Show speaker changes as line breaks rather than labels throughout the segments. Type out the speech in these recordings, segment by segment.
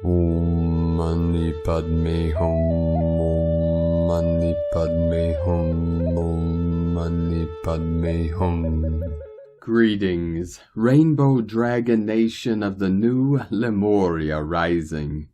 Om Mani Padme Hum, Om Mani Padme Hum, Om Mani Padme Hum. Greetings, Rainbow Dragon Nation of the new Lemuria rising.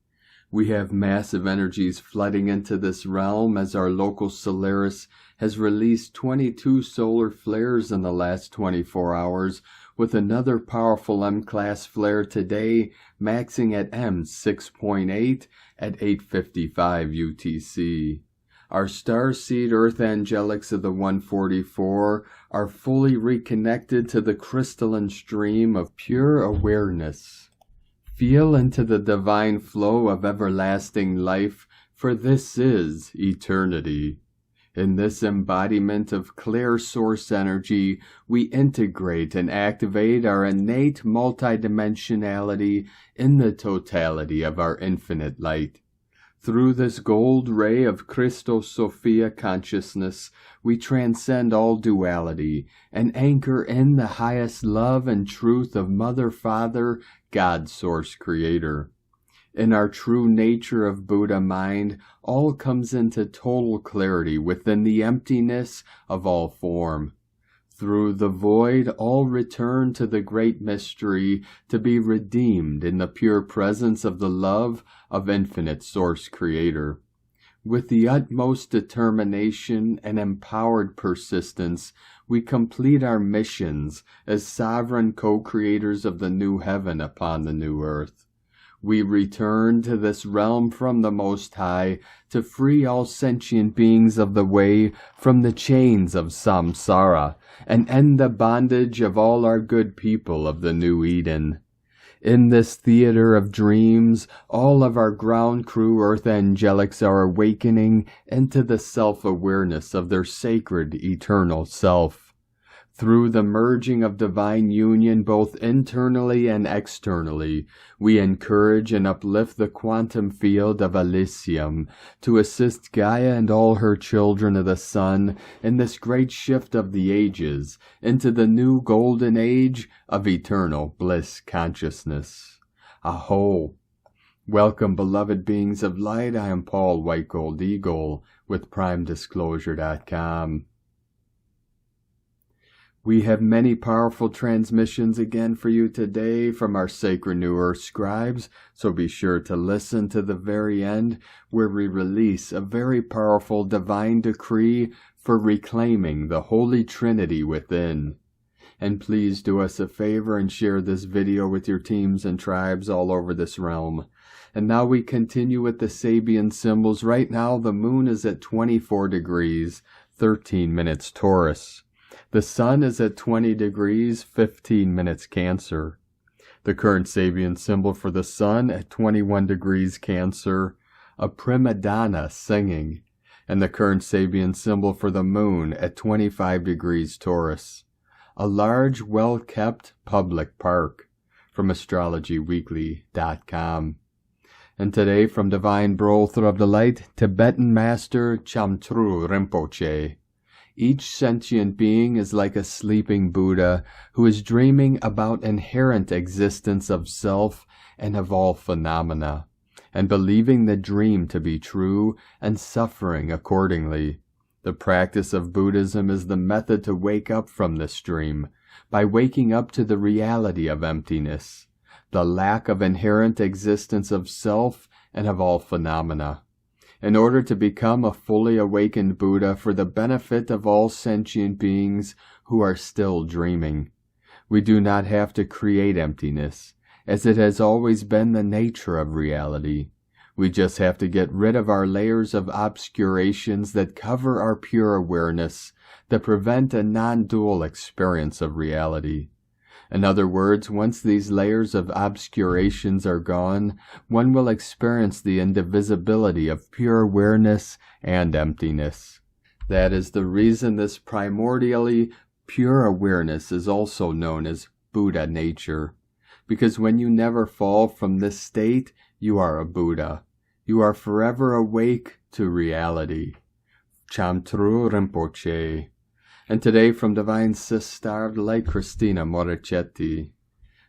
We have massive energies flooding into this realm as our local Solaris has released 22 solar flares in the last 24 hours, with another powerful M-class flare today, maxing at M6.8 at 8:55 UTC. Our Starseed Earth Angelics of the 144 are fully reconnected to the crystalline stream of pure awareness. Feel into the divine flow of everlasting life, for this is eternity. In this embodiment of clear source energy, we integrate and activate our innate multidimensionality in the totality of our infinite light. Through this gold ray of Christos Sophia consciousness, we transcend all duality and anchor in the highest love and truth of Mother, Father, God, Source, Creator. In our true nature of Buddha mind, all comes into total clarity within the emptiness of all form. Through the void, all return to the great mystery to be redeemed in the pure presence of the love of infinite Source Creator. With the utmost determination and empowered persistence, we complete our missions as sovereign co-creators of the new heaven upon the new earth. We return to this realm from the Most High to free all sentient beings of the way from the chains of samsara and end the bondage of all our good people of the new Eden. In this theater of dreams, all of our ground crew Earth Angelics are awakening into the self-awareness of their sacred eternal self. Through the merging of divine union both internally and externally, we encourage and uplift the quantum field of Elysium to assist Gaia and all her children of the sun in this great shift of the ages into the new golden age of eternal bliss consciousness. Aho! Welcome, beloved beings of light. I am Paul White Gold Eagle with PrimeDisclosure.com. We have many powerful transmissions again for you today from our Sacred New Earth scribes, so be sure to listen to the very end where we release a very powerful divine decree for reclaiming the Holy Trinity within. And please do us a favor and share this video with your teams and tribes all over this realm. And now we continue with the Sabian symbols. Right now the moon is at 24 degrees, 13 minutes Taurus. The sun is at 20 degrees, 15 minutes Cancer. The current Sabian symbol for the sun at 21 degrees Cancer, a prima donna singing. And the current Sabian symbol for the moon at 25 degrees Taurus, a large, well-kept public park. From astrologyweekly.com. And today from Divine Brother of the Light, Tibetan Master Chamtru Rinpoche. Each sentient being is like a sleeping Buddha who is dreaming about inherent existence of self and of all phenomena, and believing the dream to be true and suffering accordingly. The practice of Buddhism is the method to wake up from this dream, by waking up to the reality of emptiness, the lack of inherent existence of self and of all phenomena, in order to become a fully awakened Buddha for the benefit of all sentient beings who are still dreaming. We do not have to create emptiness, as it has always been the nature of reality. We just have to get rid of our layers of obscurations that cover our pure awareness, that prevent a non-dual experience of reality. In other words, once these layers of obscurations are gone, one will experience the indivisibility of pure awareness and emptiness. That is the reason this primordially pure awareness is also known as Buddha nature. Because when you never fall from this state, you are a Buddha. You are forever awake to reality. Chamtru Rinpoche. And today from Divine Sister of the Light, Christina Moricetti.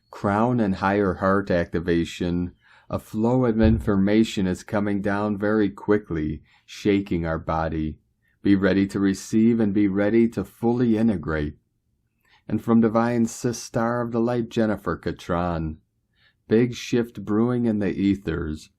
Crown and Higher Heart Activation, A flow of information is coming down very quickly, shaking our body. Be ready to receive and be ready to fully integrate. And from Divine Star of the Light, Jennifer Catron. Big shift brewing in the ethers.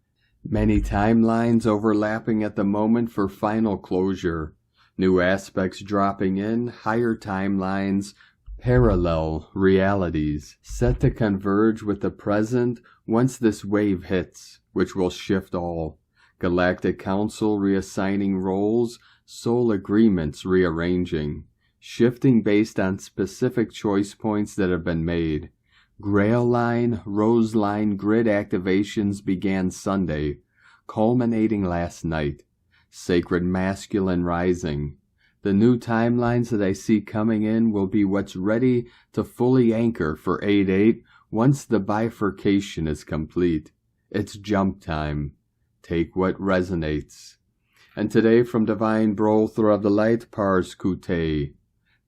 Many timelines overlapping at the moment for final closure. New aspects dropping in, higher timelines, parallel realities, set to converge with the present once this wave hits, which will shift all. Galactic Council reassigning roles, soul agreements rearranging, shifting based on specific choice points that have been made. Grail line, rose line grid activations began Sunday, culminating last night. Sacred masculine rising. The new timelines that I see coming in will be what's ready to fully anchor for 8-8 once the bifurcation is complete. It's jump time. Take what resonates. And today from Divine Brother of the Light, Pars Kute.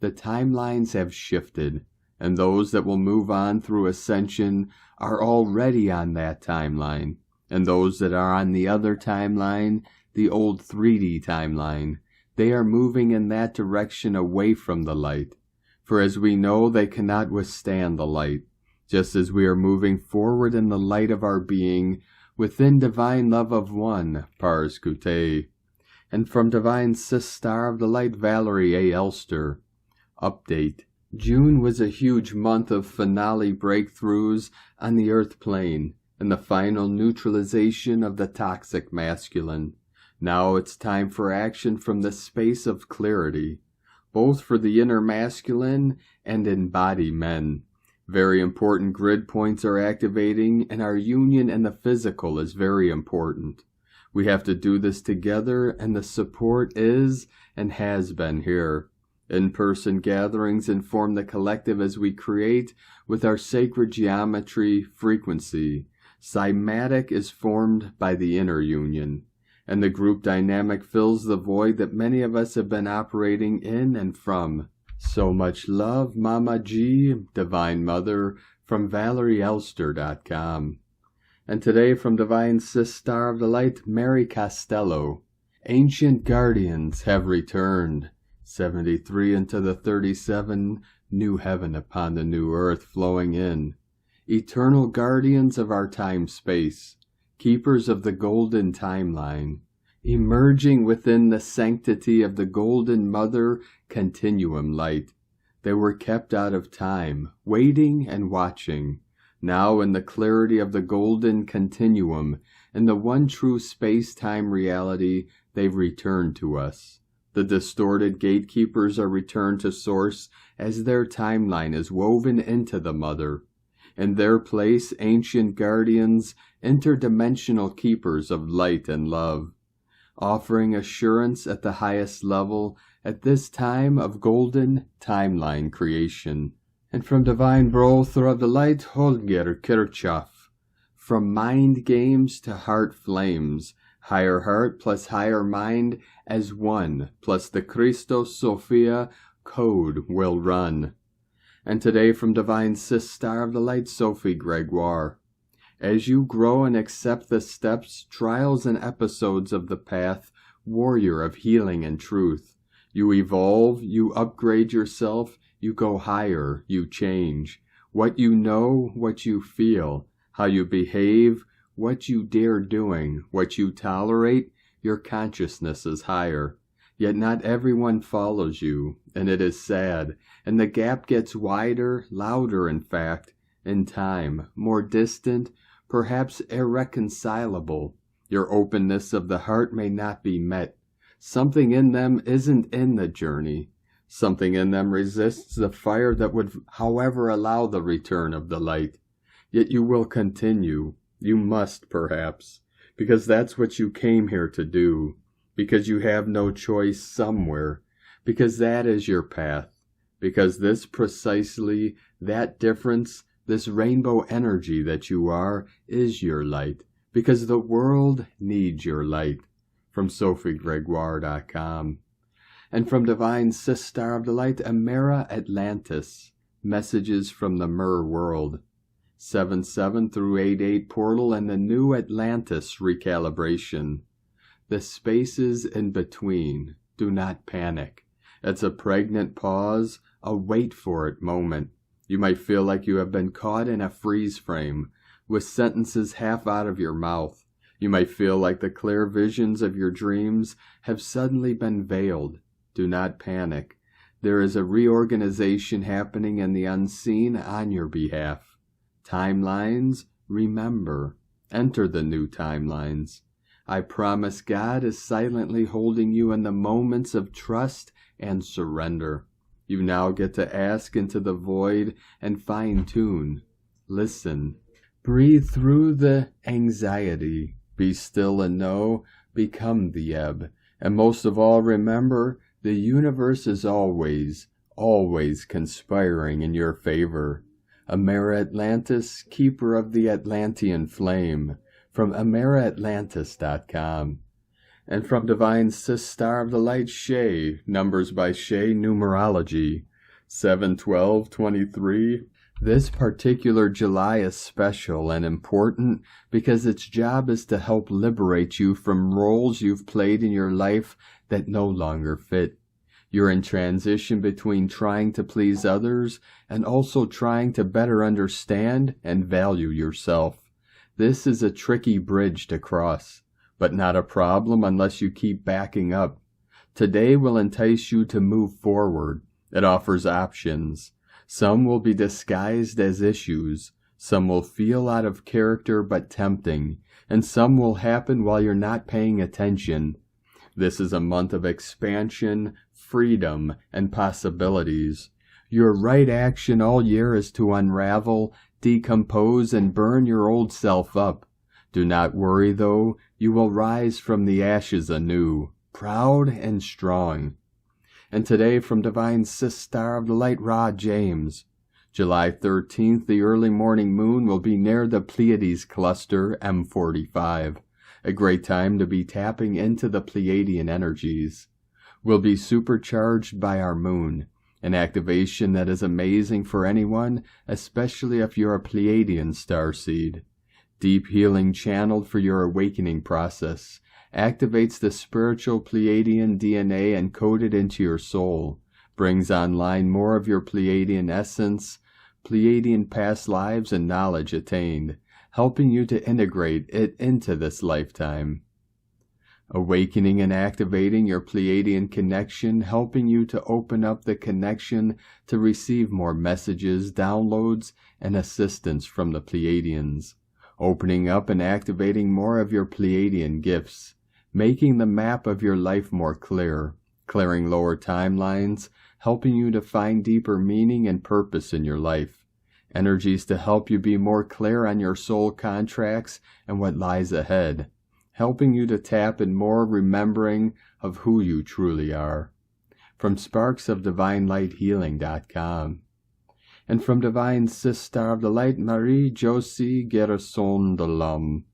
The timelines have shifted, and those that will move on through ascension are already on that timeline, and those that are on the other timeline, the old 3D timeline, they are moving in that direction away from the light. For as we know, they cannot withstand the light, just as we are moving forward in the light of our being, within divine love of one, Pars Kute. And from Divine Star of the Light, Valerie A. Elster. Update. June was a huge month of finale breakthroughs on the earth plane and the final neutralization of the toxic masculine. Now it's time for action from the space of clarity, both for the inner masculine and in body men. Very important grid points are activating, and our union in the physical is very important. We have to do this together, and the support is and has been here. In-person gatherings inform the collective as we create with our sacred geometry frequency. Cymatic is formed by the inner union, and the group dynamic fills the void that many of us have been operating in and from. So much love, Mama G, Divine Mother, from ValerieElster.com. And today from Divine Star of the Light, Mary Costello. Ancient guardians have returned. 73 into the 37, new heaven upon the new earth flowing in. Eternal guardians of our time-space, keepers of the golden timeline, emerging within the sanctity of the golden mother continuum light. They were kept out of time, waiting and watching. Now in the clarity of the golden continuum, in the one true space-time reality, they've returned to us. The distorted gatekeepers are returned to source as their timeline is woven into the mother. In their place, ancient guardians, interdimensional keepers of light and love, offering assurance at the highest level at this time of golden timeline creation. And from Divine Brother of the Light, Holger Kirchhoff. From mind games to heart flames, higher heart plus higher mind as one, plus the Christos Sophia code will run. And today from Divine Star of the Light, Sophie Gregoire. As you grow and accept the steps, trials, and episodes of the path, warrior of healing and truth, you evolve, you upgrade yourself, you go higher, you change. What you know, what you feel, how you behave, what you dare doing, what you tolerate, your consciousness is higher. Yet not everyone follows you, and it is sad, and the gap gets wider, louder in fact, in time, more distant, perhaps irreconcilable. Your openness of the heart may not be met. Something in them isn't in the journey. Something in them resists the fire that would, however, allow the return of the light. Yet you will continue. You must, perhaps, because that's what you came here to do, because you have no choice somewhere, because that is your path, because this precisely, that difference, this rainbow energy that you are, is your light, because the world needs your light. From SophieGregoire.com. And from Divine Star of the Light, Amera Atlantis, messages from the Mer world. 77 through 88 portal and the new Atlantis Recalibration. The spaces in between. Do not panic. It's a pregnant pause, a wait for it moment. You might feel like you have been caught in a freeze frame, with sentences half out of your mouth. You might feel like the clear visions of your dreams have suddenly been veiled. Do not panic. There is a reorganization happening in the unseen on your behalf. Timelines, remember. Enter the new timelines. I promise God is silently holding you in the moments of trust and surrender. You now get to ask into the void and fine-tune. Listen. Breathe through the anxiety. Be still and know. Become the ebb. And most of all, remember, the universe is always, always conspiring in your favor. Amera Atlantis, keeper of the Atlantean flame, from AmeraAtlantis.com. And from Divine Sis Star of the Light Shay, numbers by Shay numerology, 7/12/23. This particular July is special and important because its job is to help liberate you from roles you've played in your life that no longer fit. You're in transition between trying to please others and also trying to better understand and value yourself. This is a tricky bridge to cross, but not a problem unless you keep backing up. Today will entice you to move forward. It offers options. Some will be disguised as issues, some will feel out of character but tempting, and some will happen while you're not paying attention. This is a month of expansion, freedom, and possibilities. Your right action all year is to unravel, decompose, and burn your old self up. Do not worry, though, you will rise from the ashes anew, proud and strong. And today from Divine Sis Star of the Light Ra James, July 13th, the early morning moon will be near the Pleiades cluster M45, a great time to be tapping into the Pleiadian energies. We'll be supercharged by our moon, an activation that is amazing for anyone, especially if you're a Pleiadian starseed. Deep healing channeled for your awakening process activates the spiritual Pleiadian DNA encoded into your soul, brings online more of your Pleiadian essence, Pleiadian past lives and knowledge attained, helping you to integrate it into this lifetime. Awakening and activating your Pleiadian connection, helping you to open up the connection to receive more messages, downloads, and assistance from the Pleiadians. Opening up and activating more of your Pleiadian gifts, making the map of your life more clear, clearing lower timelines, helping you to find deeper meaning and purpose in your life. Energies to help you be more clear on your soul contracts and what lies ahead, helping you to tap in more remembering of who you truly are. From sparksofdivinelighealing.com. And from Divine Sis Star of the Light, Marie-Josie Gerson de Lum.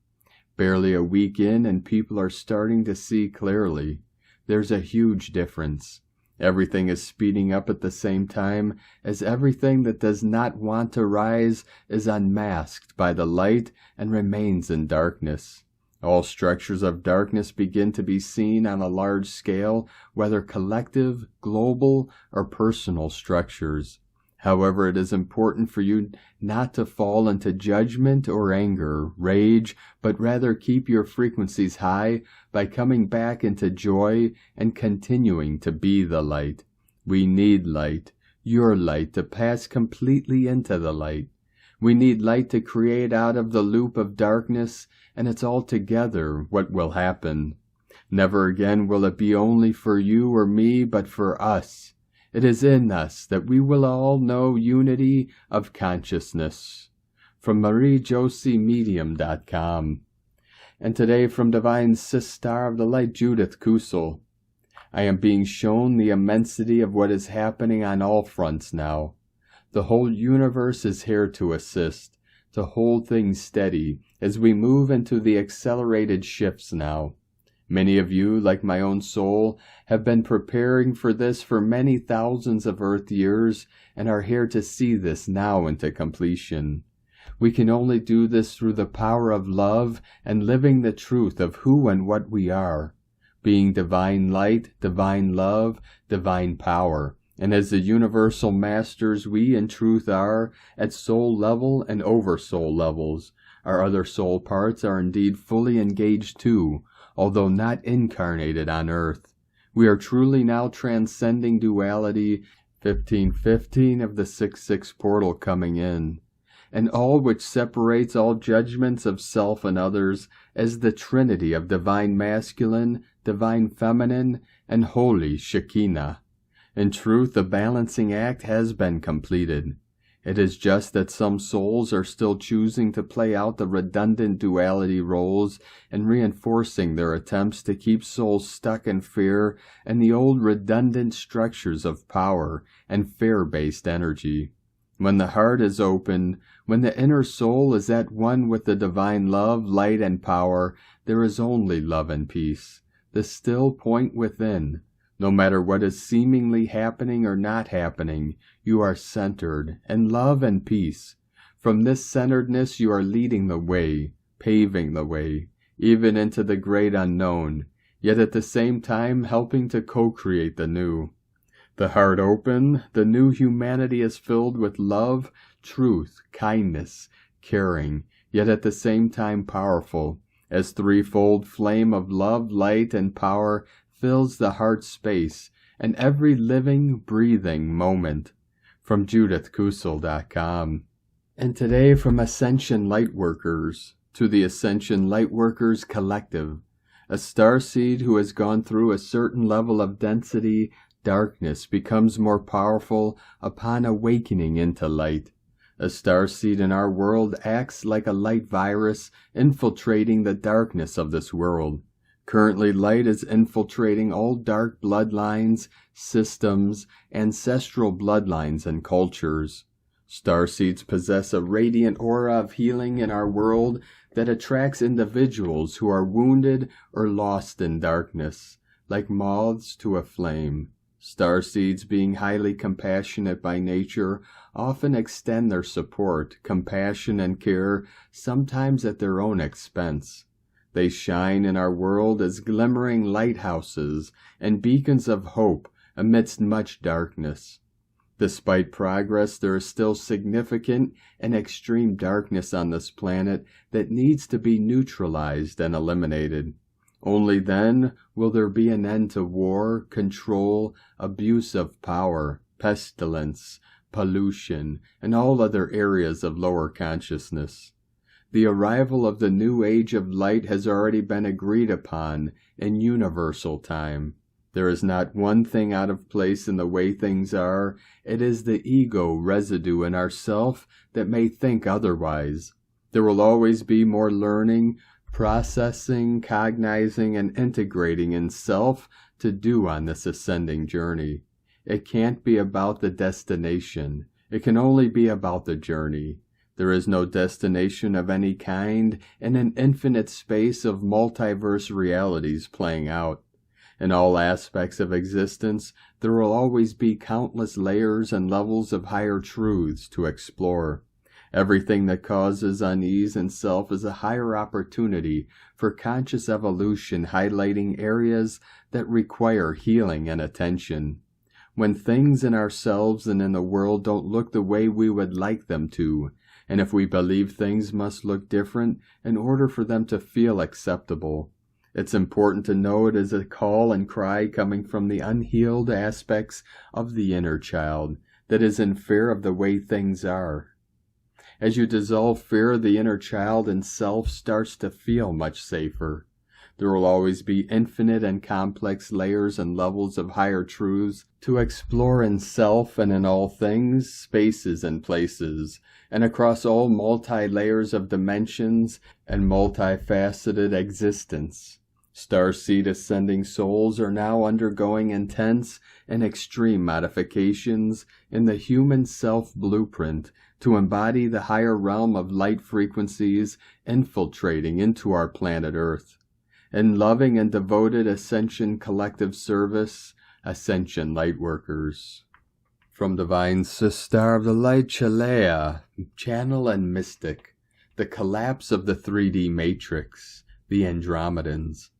Barely a week in and people are starting to see clearly. There's a huge difference. Everything is speeding up at the same time as everything that does not want to rise is unmasked by the light and remains in darkness. All structures of darkness begin to be seen on a large scale, whether collective, global, or personal structures. However, it is important for you not to fall into judgment or anger, rage, but rather keep your frequencies high by coming back into joy and continuing to be the light. We need light, your light, to pass completely into the light. We need light to create out of the loop of darkness, and it's altogether what will happen. Never again will it be only for you or me, but for us. It is in us that we will all know unity of consciousness. From MarieJosieMedium.com. And today from Divine Sis Star of the Light, Judith Kusel. I am being shown the immensity of what is happening on all fronts now. The whole universe is here to assist, to hold things steady as we move into the accelerated shifts now. Many of you, like my own soul, have been preparing for this for many thousands of Earth years and are here to see this now into completion. We can only do this through the power of love and living the truth of who and what we are, being divine light, divine love, divine power. And as the universal masters we in truth are, at soul level and over soul levels, our other soul parts are indeed fully engaged too, although not incarnated on earth. We are truly now transcending duality, 1515 of the 6-6 portal coming in, and all which separates all judgments of self and others as the trinity of divine masculine, divine feminine, and holy Shekinah. In truth, the balancing act has been completed. It is just that some souls are still choosing to play out the redundant duality roles and reinforcing their attempts to keep souls stuck in fear and the old redundant structures of power and fear-based energy. When the heart is open, when the inner soul is at one with the divine love, light, and power, there is only love and peace, the still point within. No matter what is seemingly happening or not happening, you are centered in love and peace. From this centeredness you are leading the way, paving the way, even into the great unknown, yet at the same time helping to co-create the new. The heart open, the new humanity is filled with love, truth, kindness, caring, yet at the same time powerful, as threefold flame of love, light, and power fills the heart space and every living, breathing moment. From JudithKusel.com. And today from Ascension Lightworkers to the Ascension Lightworkers Collective. A starseed who has gone through a certain level of density, darkness becomes more powerful upon awakening into light. A starseed in our world acts like a light virus infiltrating the darkness of this world. Currently, light is infiltrating all dark bloodlines, systems, ancestral bloodlines, and cultures. Starseeds possess a radiant aura of healing in our world that attracts individuals who are wounded or lost in darkness, like moths to a flame. Starseeds, being highly compassionate by nature, often extend their support, compassion, and care, sometimes at their own expense. They shine in our world as glimmering lighthouses and beacons of hope amidst much darkness. Despite progress, there is still significant and extreme darkness on this planet that needs to be neutralized and eliminated. Only then will there be an end to war, control, abuse of power, pestilence, pollution, and all other areas of lower consciousness. The arrival of the new age of light has already been agreed upon in universal time. There is not one thing out of place in the way things are. It is the ego residue in ourself that may think otherwise. There will always be more learning, processing, cognizing, and integrating in self to do on this ascending journey. It can't be about the destination. It can only be about the journey. There is no destination of any kind in an infinite space of multiverse realities playing out. In all aspects of existence, there will always be countless layers and levels of higher truths to explore. Everything that causes unease in self is a higher opportunity for conscious evolution, highlighting areas that require healing and attention. When things in ourselves and in the world don't look the way we would like them to, and if we believe things must look different in order for them to feel acceptable, it's important to know it is a call and cry coming from the unhealed aspects of the inner child that is in fear of the way things are. As you dissolve fear, the inner child in self starts to feel much safer. There will always be infinite and complex layers and levels of higher truths to explore in self and in all things, spaces, and places, and across all multi-layers of dimensions and multifaceted existence. Starseed ascending souls are now undergoing intense and extreme modifications in the human self blueprint to embody the higher realm of light frequencies infiltrating into our planet Earth. In loving and devoted Ascension collective service, Ascension Lightworkers. From Divine Sister of the Light, Chalea, Channel and Mystic, the collapse of the 3D Matrix, the Andromedans.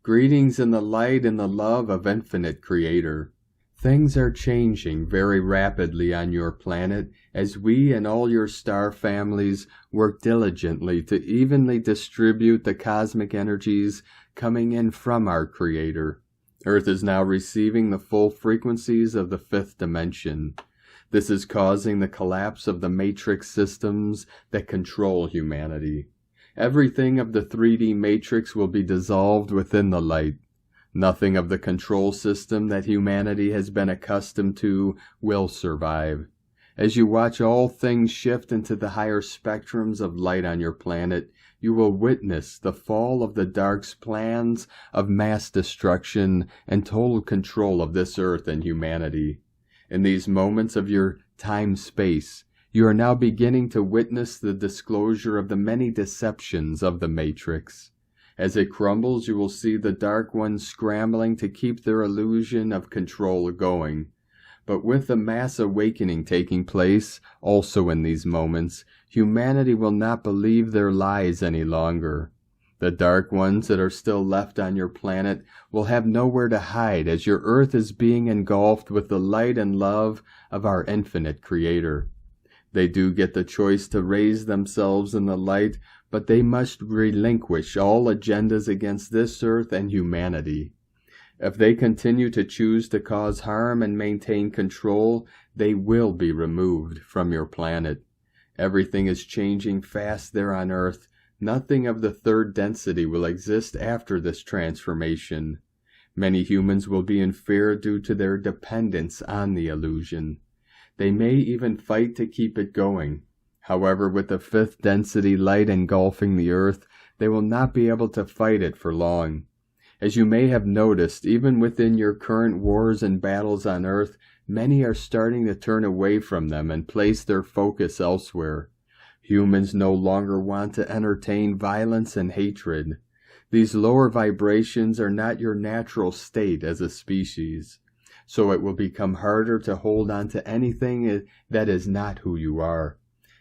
Greetings in the light and the love of Infinite Creator. Things are changing very rapidly on your planet as we and all your star families work diligently to evenly distribute the cosmic energies coming in from our Creator. Earth is now receiving the full frequencies of the 5th dimension. This is causing the collapse of the matrix systems that control humanity. Everything of the 3D matrix will be dissolved within the light. Nothing of the control system that humanity has been accustomed to will survive. As you watch all things shift into the higher spectrums of light on your planet, you will witness the fall of the Dark's plans of mass destruction and total control of this earth and humanity. In these moments of your time-space, you are now beginning to witness the disclosure of the many deceptions of the Matrix. As it crumbles, you will see the Dark Ones scrambling to keep their illusion of control going. But with the mass awakening taking place, also in these moments, humanity will not believe their lies any longer. The Dark Ones that are still left on your planet will have nowhere to hide as your Earth is being engulfed with the light and love of our infinite Creator. They do get the choice to raise themselves in the light, but they must relinquish all agendas against this Earth and humanity. If they continue to choose to cause harm and maintain control, they will be removed from your planet. Everything is changing fast there on Earth. Nothing of the 3rd density will exist after this transformation. Many humans will be in fear due to their dependence on the illusion. They may even fight to keep it going. However, with the 5th density light engulfing the Earth, they will not be able to fight it for long. As you may have noticed, even within your current wars and battles on Earth, many are starting to turn away from them and place their focus elsewhere. Humans no longer want to entertain violence and hatred. These lower vibrations are not your natural state as a species, so it will become harder to hold on to anything that is not who you are.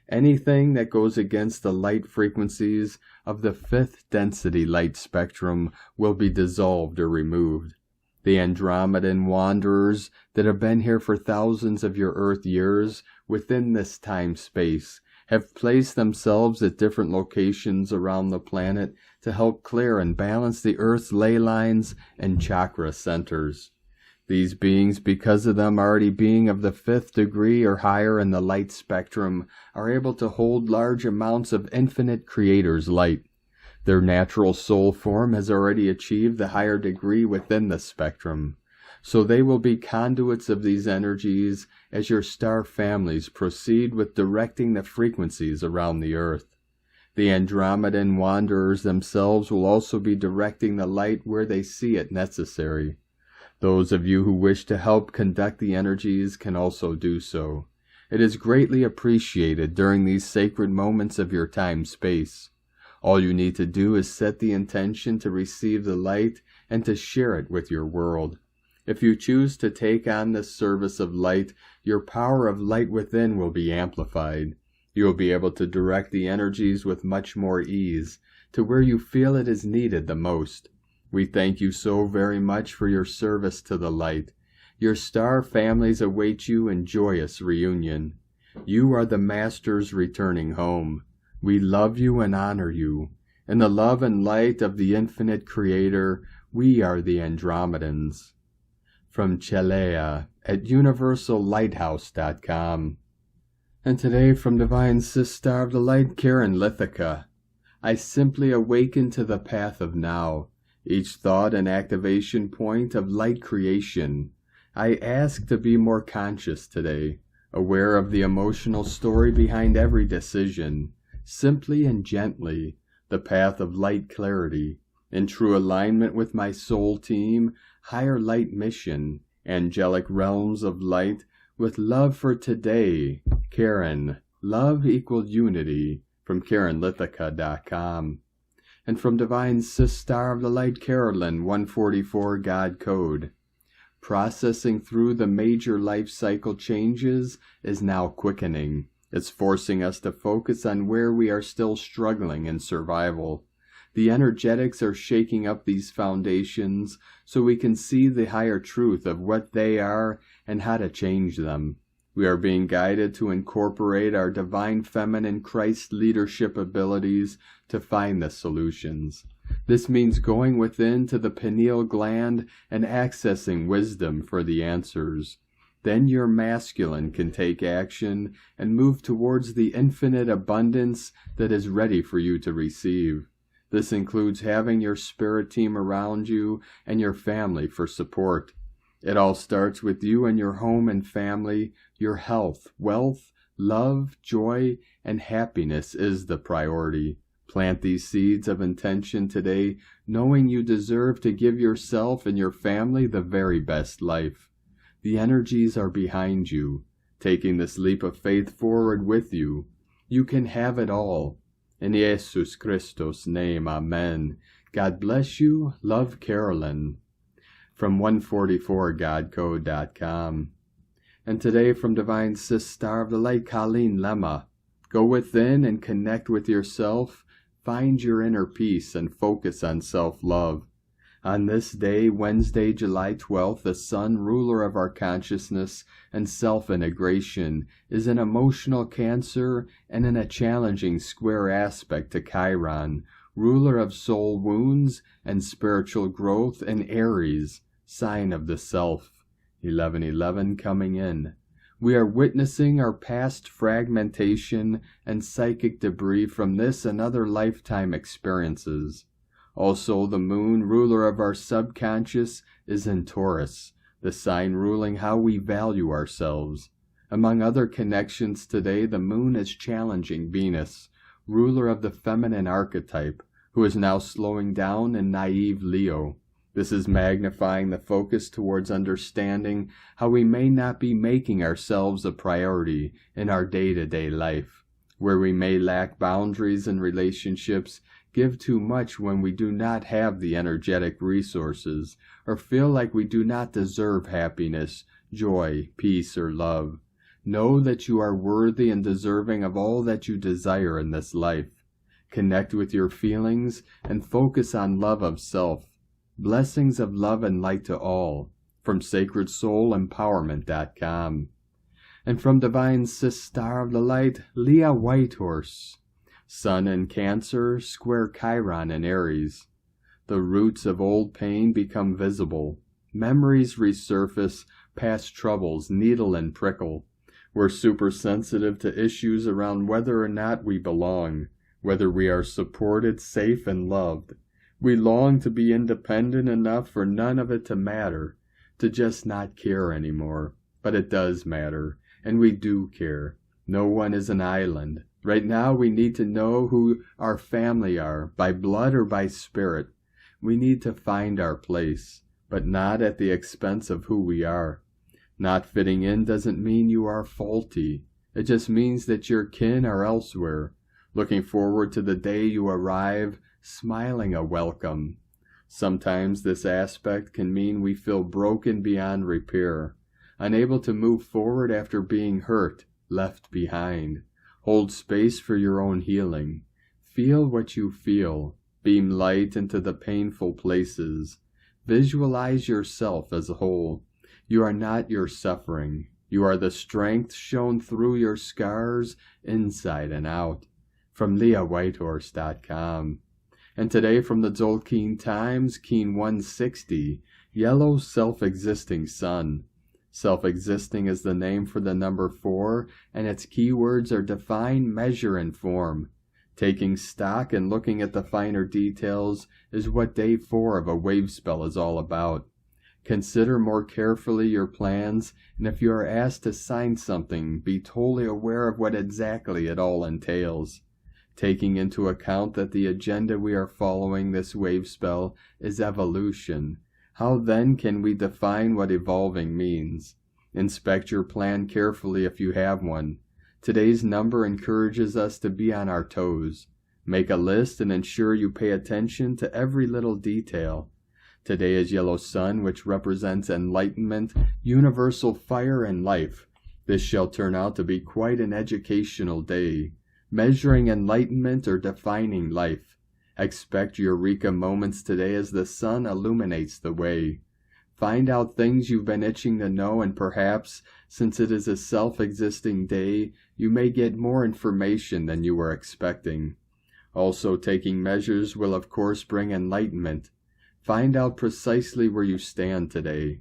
Anything that goes against the light frequencies of the 5th density light spectrum will be dissolved or removed. The Andromedan wanderers that have been here for thousands of your Earth years within this time-space have placed themselves at different locations around the planet to help clear and balance the Earth's ley lines and chakra centers. These beings, because of them already being of the 5th degree or higher in the light spectrum, are able to hold large amounts of infinite Creator's light. Their natural soul form has already achieved the higher degree within the spectrum, so they will be conduits of these energies as your star families proceed with directing the frequencies around the Earth. The Andromedan wanderers themselves will also be directing the light where they see it necessary. Those of you who wish to help conduct the energies can also do so. It is greatly appreciated during these sacred moments of your time-space. All you need to do is set the intention to receive the light and to share it with your world. If you choose to take on this service of light, your power of light within will be amplified. You will be able to direct the energies with much more ease to where you feel it is needed the most. We thank you so very much for your service to the light. Your star families await you in joyous reunion. You are the Masters returning home. We love you and honor you. In the love and light of the infinite Creator, we are the Andromedans. From Chalea at universallighthouse.com. And today from Divine Sister of the Light, Karen Lithica. I simply awaken to the path of now. Each thought and activation point of light creation. I ask to be more conscious today, aware of the emotional story behind every decision, simply and gently, the path of light clarity, in true alignment with my soul team, higher light mission, angelic realms of light, with love for today. Karen, love equal unity, from KarenLithica.com. And from Divine Sister of the Light, Carolyn, 144 God Code. processing through the major life cycle changes is now quickening. It's forcing us to focus on where we are still struggling in survival. The energetics are shaking up these foundations so we can see the higher truth of what they are and how to change them. We are being guided to incorporate our divine feminine Christ leadership abilities to find the solutions. This means going within to the pineal gland and accessing wisdom for the answers. Then your masculine can take action and move towards the infinite abundance that is ready for you to receive. This includes having your spirit team around you and your family for support. It all starts with you and your home and family. Your health, wealth, love, joy, and happiness is the priority. Plant these seeds of intention today, knowing you deserve to give yourself and your family the very best life. The energies are behind you, taking this leap of faith forward with you. You can have it all. In Jesus Christos' name, Amen. God bless you. Love, Carolyn. From 144godcode.com. And today from Divine Sis Star of the Light, Colleen Lemma. Go within and connect with yourself. Find your inner peace and focus on self-love. On this day, Wednesday, July 12th, the Sun, ruler of our consciousness and self-integration, is in emotional Cancer and in a challenging square aspect to Chiron, ruler of soul wounds and spiritual growth, in Aries, sign of the self. 11:11 coming in. We are witnessing our past fragmentation and psychic debris from this and other lifetime experiences. Also, the moon, ruler of our subconscious, is in Taurus, the sign ruling how we value ourselves. Among other connections today, the moon is challenging Venus, ruler of the feminine archetype, who is now slowing down in naive Leo. This is magnifying the focus towards understanding how we may not be making ourselves a priority in our day-to-day life, where we may lack boundaries in relationships, give too much when we do not have the energetic resources, or feel like we do not deserve happiness, joy, peace, or love. Know that you are worthy and deserving of all that you desire in this life. Connect with your feelings and focus on love of self. Blessings of love and light to all. From SacredSoulEmpowerment.com. And from Divine Sis Star of the Light, Leah Whitehorse. Sun in Cancer, square Chiron in Aries. The roots of old pain become visible. Memories resurface, past troubles needle and prickle. We're super sensitive to issues around whether or not we belong, whether we are supported, safe, and loved. We long to be independent enough for none of it to matter, to just not care anymore. But it does matter, and we do care. No one is an island. Right now we need to know who our family are, by blood or by spirit. We need to find our place, but not at the expense of who we are. Not fitting in doesn't mean you are faulty. It just means that your kin are elsewhere. Looking forward to the day you arrive, smiling a welcome. Sometimes this aspect can mean we feel broken beyond repair, unable to move forward after being hurt, left behind. Hold space for your own healing. Feel what you feel. Beam light into the painful places. Visualize yourself as a whole. You are not your suffering. You are the strength shown through your scars, inside and out. From LeahWhitehorse.com. And today from the Tzolk'in Times, Keen 160, Yellow Self-Existing Sun. Self-existing is the name for the number 4, and its keywords are define, measure, and form. Taking stock and looking at the finer details is what day 4 of a wave spell is all about. Consider more carefully your plans, and if you are asked to sign something, be totally aware of what exactly it all entails. Taking into account that the agenda we are following this wave spell is evolution, how then can we define what evolving means? Inspect your plan carefully if you have one. Today's number encourages us to be on our toes. Make a list and ensure you pay attention to every little detail. Today is yellow sun, which represents enlightenment, universal fire, and life. This shall turn out to be quite an educational day, measuring enlightenment or defining life. Expect eureka moments today as the sun illuminates the way. Find out things you've been itching to know, and perhaps, since it is a self-existing day, you may get more information than you were expecting. Also, taking measures will of course bring enlightenment. Find out precisely where you stand today.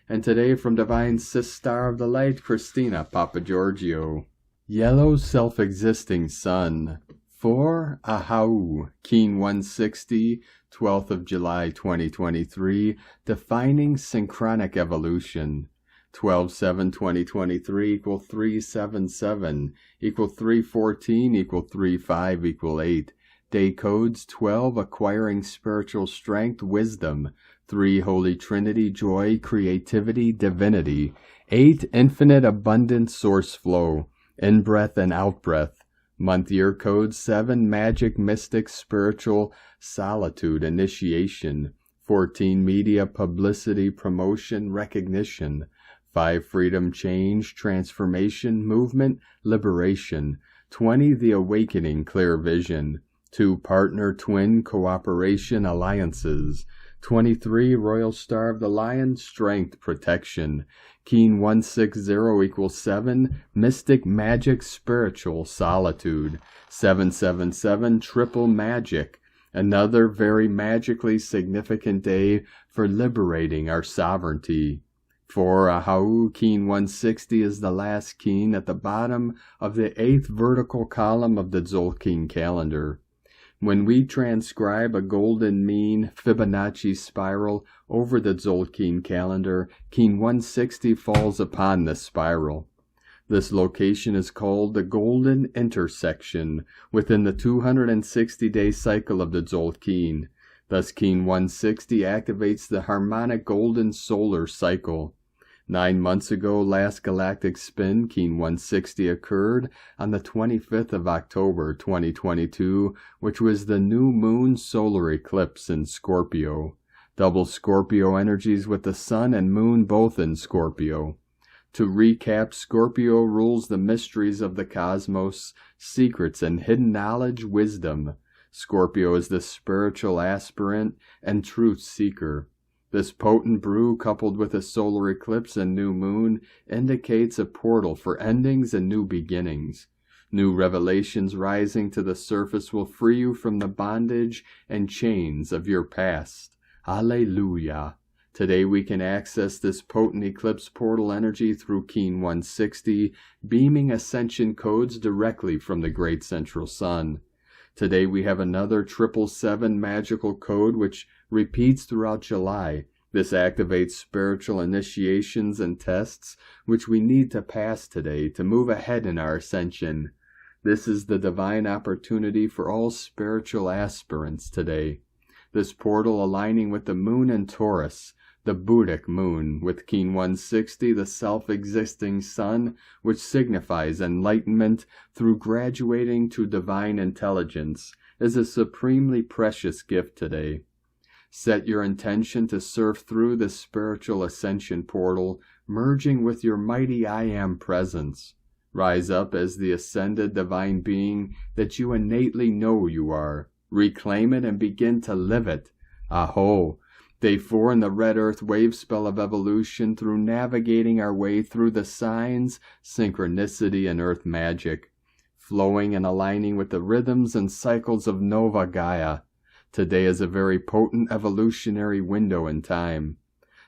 And today from Divine Sis Star of the Light, Christina Papa Giorgio. Yellow self-existing sun. 4 Ahau, Keen 160, 12th of July 2023, defining synchronic evolution. 12/7/2023 = 377 = 314 = 35 = 8. Day codes 12 acquiring spiritual strength, wisdom. 3 Holy Trinity, joy, creativity, divinity. 8 infinite abundant source flow, in-breath and out-breath. Month year code 7 magic, mystic, spiritual, solitude, initiation. 14 media, publicity, promotion, recognition. 5 freedom, change, transformation, movement, liberation. 20 the awakening, clear vision. 2 partner, twin, cooperation, alliances. 23 Royal Star of the Lion, strength, protection. Keen 160 = 7 mystic, magic, spiritual, solitude. 777 triple magic, another very magically significant day for liberating our sovereignty. 4 Ahau, Keen 160 is the last keen at the bottom of the 8th vertical column of the Tzolk'in calendar. When we transcribe a golden mean Fibonacci spiral over the Tzolk'in calendar, Keen 160 falls upon this spiral. This location is called the golden intersection within the 260-day cycle of the Tzolk'in. Thus, Keen 160 activates the harmonic golden solar cycle. 9 months ago, last galactic spin, Keen 160, occurred on the 25th of October 2022, which was the new moon solar eclipse in Scorpio. Double Scorpio energies with the sun and moon both in Scorpio. To recap, Scorpio rules the mysteries of the cosmos, secrets and hidden knowledge, wisdom. Scorpio is the spiritual aspirant and truth seeker. This potent brew, coupled with a solar eclipse and new moon, indicates a portal for endings and new beginnings. New revelations rising to the surface will free you from the bondage and chains of your past. Alleluia. Today we can access this potent eclipse portal energy through Keen 160, beaming ascension codes directly from the great central sun. Today we have another 777 magical code which repeats throughout July. This activates spiritual initiations and tests which we need to pass today to move ahead in our ascension. This is the divine opportunity for all spiritual aspirants today. This portal aligning with the moon in Taurus, the Buddhic moon, with Keen 160, the self-existing sun, which signifies enlightenment through graduating to divine intelligence, is a supremely precious gift today. Set your intention to surf through the spiritual ascension portal, merging with your mighty I Am presence. Rise up as the ascended divine being that you innately know you are. Reclaim it and begin to live it. Aho! Day 4 in the red earth wave spell of evolution, through navigating our way through the signs, synchronicity, and earth magic, flowing and aligning with the rhythms and cycles of Nova Gaia. Today is a very potent evolutionary window in time.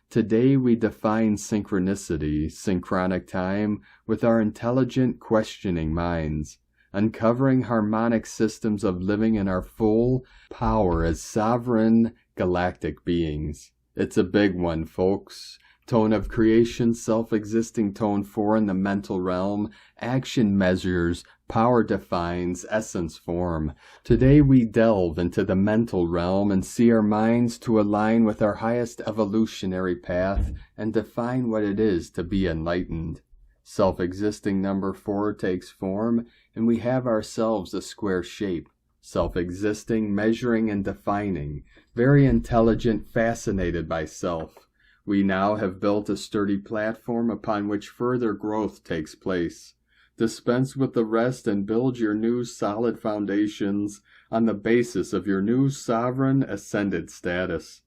Today we define synchronicity, synchronic time, with our intelligent, questioning minds, uncovering harmonic systems of living in our full power as sovereign galactic beings. It's a big one, folks. Tone of creation, self-existing tone 4 in the mental realm, action measures, power defines, essence form. Today we delve into the mental realm and see our minds to align with our highest evolutionary path and define what it is to be enlightened. Self-existing number 4 takes form, and we have ourselves a square shape. self-existing, measuring and defining, very intelligent, fascinated by self. We now have built a sturdy platform upon which further growth takes place. Dispense with the rest and build your new solid foundations on the basis of your new sovereign ascended status.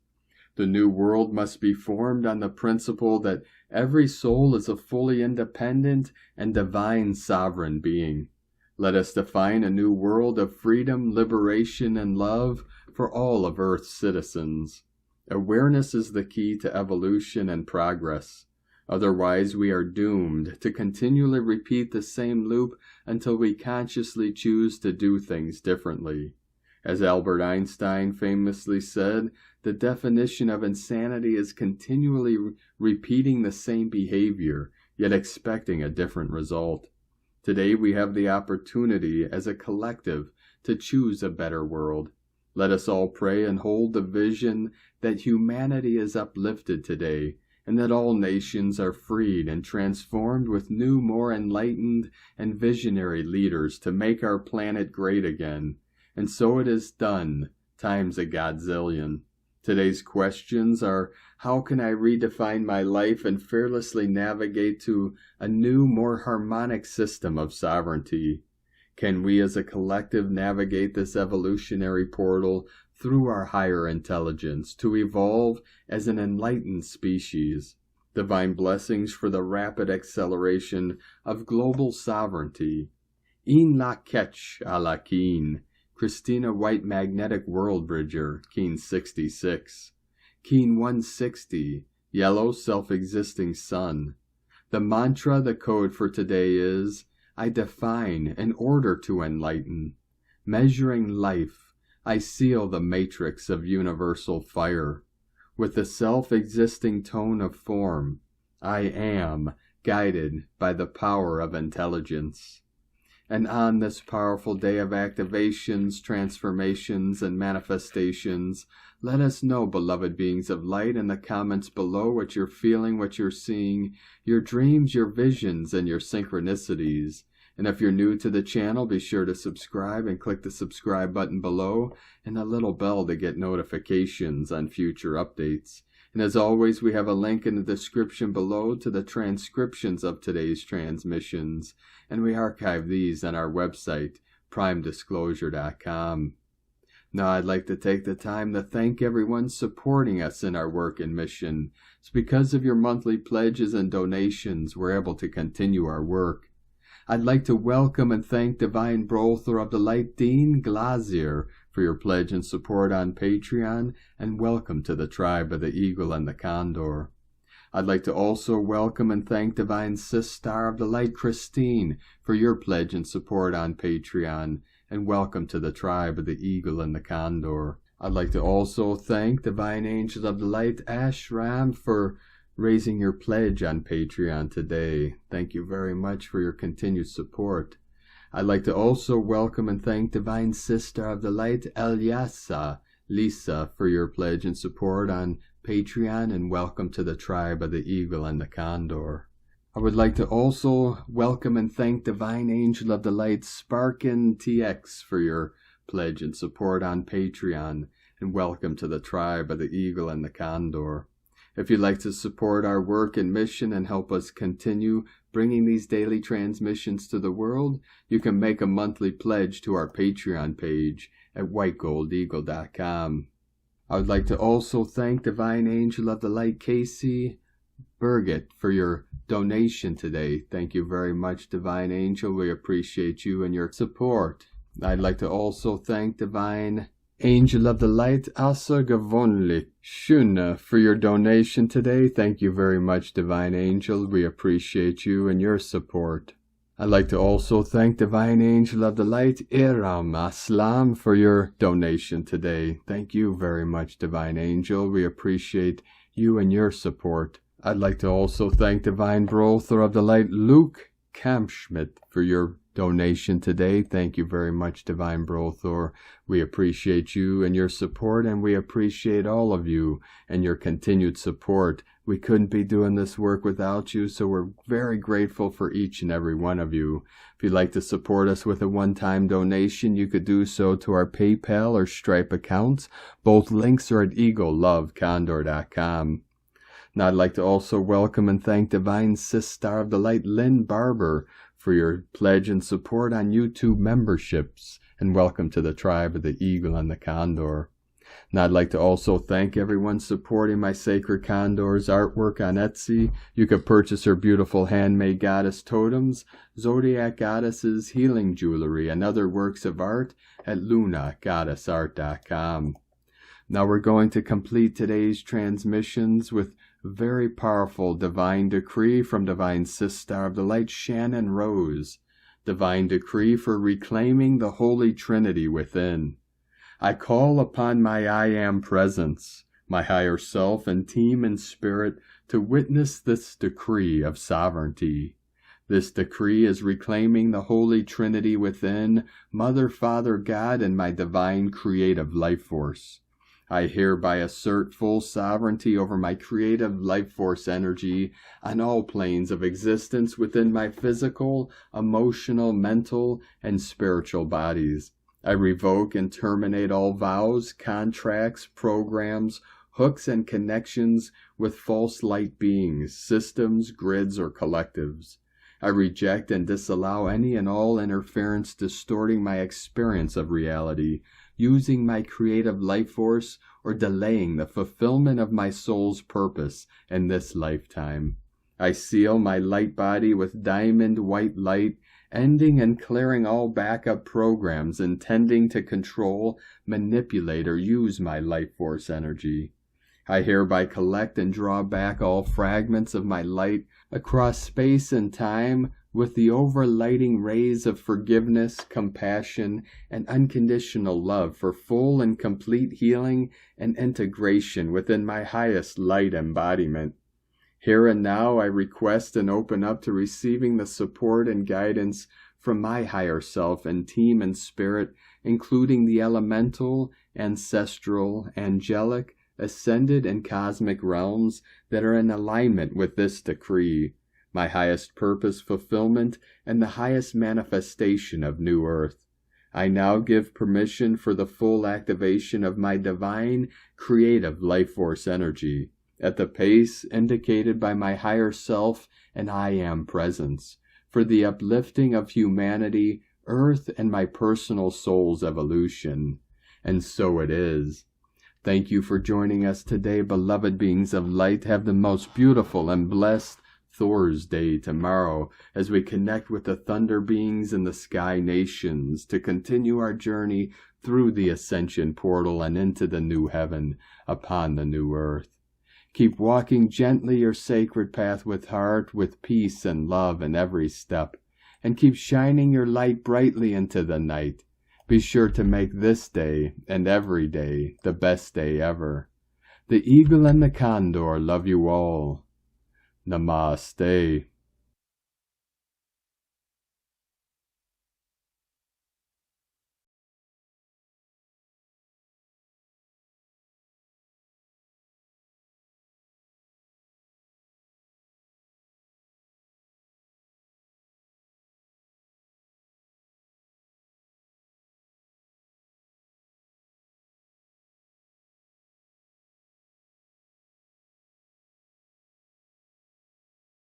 The new world must be formed on the principle that every soul is a fully independent and divine sovereign being. Let us define a new world of freedom, liberation, and love for all of Earth's citizens. Awareness is the key to evolution and progress. Otherwise, we are doomed to continually repeat the same loop until we consciously choose to do things differently. As Albert Einstein famously said, the definition of insanity is continually repeating the same behavior, yet expecting a different result. Today we have the opportunity as a collective to choose a better world. Let us all pray and hold the vision that humanity is uplifted today, and that all nations are freed and transformed with new, more enlightened and visionary leaders to make our planet great again. And so it is done, times a godzillion. Today's questions are, how can I redefine my life and fearlessly navigate to a new, more harmonic system of sovereignty? Can we as a collective navigate this evolutionary portal through our higher intelligence to evolve as an enlightened species? Divine blessings for the rapid acceleration of global sovereignty. In la ketch a la keen. Christina White Magnetic World Bridger, Keen 66. Keen 160, Yellow Self-Existing Sun. The mantra, the code for today is, I define in order to enlighten. Measuring life, I seal the matrix of universal fire. With the self-existing tone of form, I am guided by the power of intelligence. And on this powerful day of activations, transformations, and manifestations, let us know, beloved beings of light, in the comments below what you're feeling, what you're seeing, your dreams, your visions, and your synchronicities. And if you're new to the channel, be sure to subscribe and click the subscribe button below and the little bell to get notifications on future updates. And as always, we have a link in the description below to the transcriptions of today's transmissions, and we archive these on our website, primedisclosure.com. Now, I'd like to take the time to thank everyone supporting us in our work and mission. It's because of your monthly pledges and donations we're able to continue our work. I'd like to welcome and thank Divine Brother of the Light, Dean Glazier, for your pledge and support on Patreon, and welcome to the tribe of the Eagle and the Condor. I'd like to also welcome and thank Divine Sister of the Light, Christine, for your pledge and support on Patreon, and welcome to the tribe of the Eagle and the Condor. I'd like to also thank Divine Angel of the Light, Ashram, for raising your pledge on Patreon today. Thank you very much for your continued support. I'd like to also welcome and thank Divine Sister of the Light, Elaysa L, for your pledge and support on Patreon, and welcome to the tribe of the Eagle and the Condor. I would like to also welcome and thank Divine Angel of the Light, Sparkintx, for your pledge and support on Patreon, and welcome to the tribe of the Eagle and the Condor. If you'd like to support our work and mission and help us continue bringing these daily transmissions to the world, you can make a monthly pledge to our Patreon page at whitegoldeagle.com. I would like to also thank Divine Angel of the Light, Casey Burgett, for your donation today. Thank you very much, Divine Angel. We appreciate you and your support. I'd like to also thank Divine Angel of the Light, Asa Gavonlik Shuna, for your donation today. Thank you very much, Divine Angel. We appreciate you and your support. I'd like to also thank Divine Angel of the Light, Iram Aslam, for your donation today. Thank you very much, Divine Angel. We appreciate you and your support. I'd like to also thank Divine Brother of the Light, Luke Kampschmidt, for your donation today. Thank you very much, Divine Brothor. We appreciate you and your support, and we appreciate all of you and your continued support. We couldn't be doing this work without you, so we're very grateful for each and every one of you. If you'd like to support us with a one-time donation, you could do so to our PayPal or Stripe accounts. Both links are at eagle.lovecondor.com. Now I'd like to also welcome and thank Divine Star of the Light, Lynne Barber, for your pledge and support on YouTube memberships, and welcome to the tribe of the Eagle and the Condor. Now I'd like to also thank everyone supporting my Sacred Condor's artwork on Etsy. You could purchase her beautiful handmade goddess totems, zodiac goddesses, healing jewelry, and other works of art at lunagoddessart.com. Now we're going to complete today's transmissions with very powerful divine decree from Divine Star of the Light, Shannon Rose. Divine decree for reclaiming the Holy Trinity within. I call upon my I Am presence, my higher self and team and spirit to witness this decree of sovereignty. This decree is reclaiming the Holy Trinity within, Mother, Father, God, and my divine creative life force. I hereby assert full sovereignty over my creative life force energy on all planes of existence within my physical, emotional, mental, and spiritual bodies. I revoke and terminate all vows, contracts, programs, hooks, and connections with false light beings, systems, grids, or collectives. I reject and disallow any and all interference distorting my experience of reality, using my creative life force, or delaying the fulfillment of my soul's purpose in this lifetime. I seal my light body with diamond white light, ending and clearing all backup programs intending to control, manipulate, or use my life force energy. I hereby collect and draw back all fragments of my light across space and time with the overlighting rays of forgiveness, compassion, and unconditional love for full and complete healing and integration within my highest light embodiment. Here and now I request and open up to receiving the support and guidance from my higher self and team and spirit, including the elemental, ancestral, angelic, ascended, and cosmic realms that are in alignment with this decree, my highest purpose fulfillment, and the highest manifestation of New Earth. I now give permission for the full activation of my divine, creative life force energy, at the pace indicated by my higher self and I Am presence, for the uplifting of humanity, Earth, and my personal soul's evolution. And so it is. Thank you for joining us today, beloved beings of light. Have the most beautiful and blessed Thor's Day tomorrow as we connect with the thunder beings and the sky nations to continue our journey through the ascension portal and into the new heaven upon the new earth. Keep walking gently your sacred path with heart, with peace and love in every step, and keep shining your light brightly into the night. Be sure to make this day and every day the best day ever. The Eagle and the Condor love you all. Namaste.